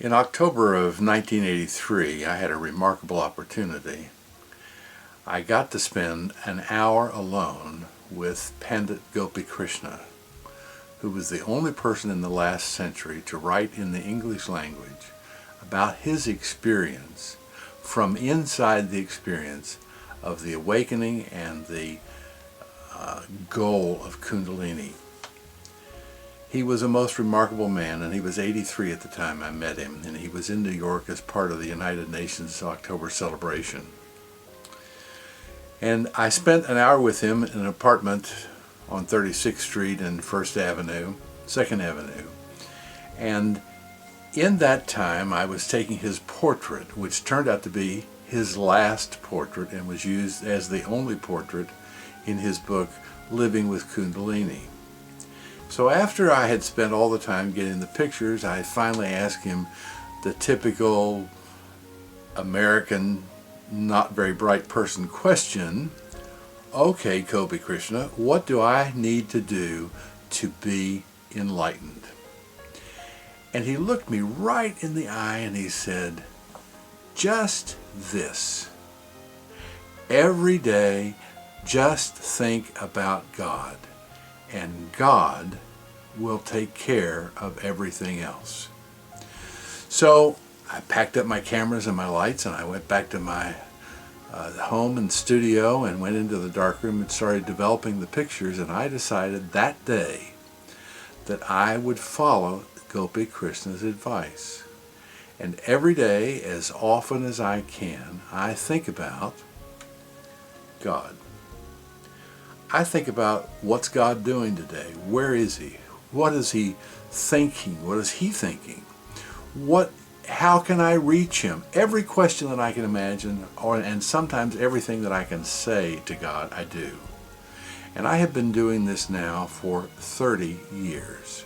In October of 1983, I had a remarkable opportunity. I got to spend an hour alone with Pandit Gopi Krishna, who was the only person in the last century to write in the English language about his experience from inside the experience of the awakening and the goal of Kundalini. He was a most remarkable man, and he was 83 at the time I met him, and he was in New York as part of the United Nations October celebration. And I spent an hour with him in an apartment on 36th Street and 2nd Avenue. And in that time I was taking his portrait, which turned out to be his last portrait and was used as the only portrait in his book, Living with Kundalini. So after I had spent all the time getting the pictures, I finally asked him the typical American, not very bright person question, okay, Gopi Krishna, what do I need to do to be enlightened? And he looked me right in the eye and he said, just this. Every day, just think about God, and God will take care of everything else. So I packed up my cameras and my lights and I went back to my home and studio and went into the darkroom and started developing the pictures, and I decided that day that I would follow Gopi Krishna's advice. And every day, as often as I can, I think about God. I think about what's God doing today? Where is He? What is He thinking? What is He thinking? How can I reach Him? Every question that I can imagine, and sometimes everything that I can say to God, I do. And I have been doing this now for 30 years.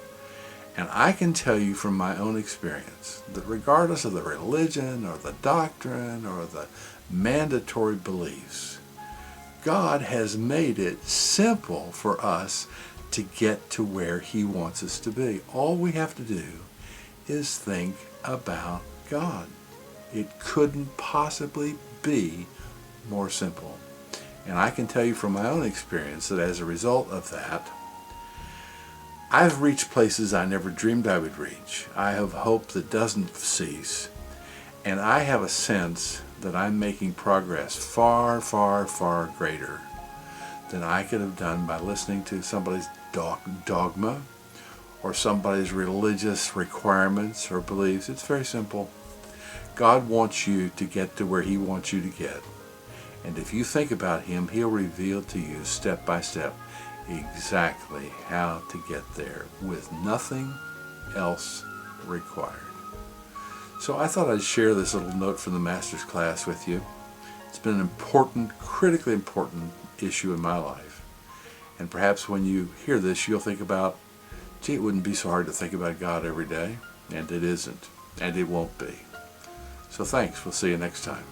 And I can tell you from my own experience that regardless of the religion or the doctrine or the mandatory beliefs, God has made it simple for us to get to where He wants us to be. All we have to do is think about God. It couldn't possibly be more simple. And I can tell you from my own experience that as a result of that, I've reached places I never dreamed I would reach. I have hope that doesn't cease. And I have a sense that I'm making progress far, far, far greater than I could have done by listening to somebody's dogma or somebody's religious requirements or beliefs. It's very simple. God wants you to get to where He wants you to get. And if you think about Him, He'll reveal to you step by step exactly how to get there with nothing else required. So I thought I'd share this little note from the Master's class with you. It's been an important, critically important issue in my life. And perhaps when you hear this, you'll think about, gee, it wouldn't be so hard to think about God every day. And it isn't. And it won't be. So thanks. We'll see you next time.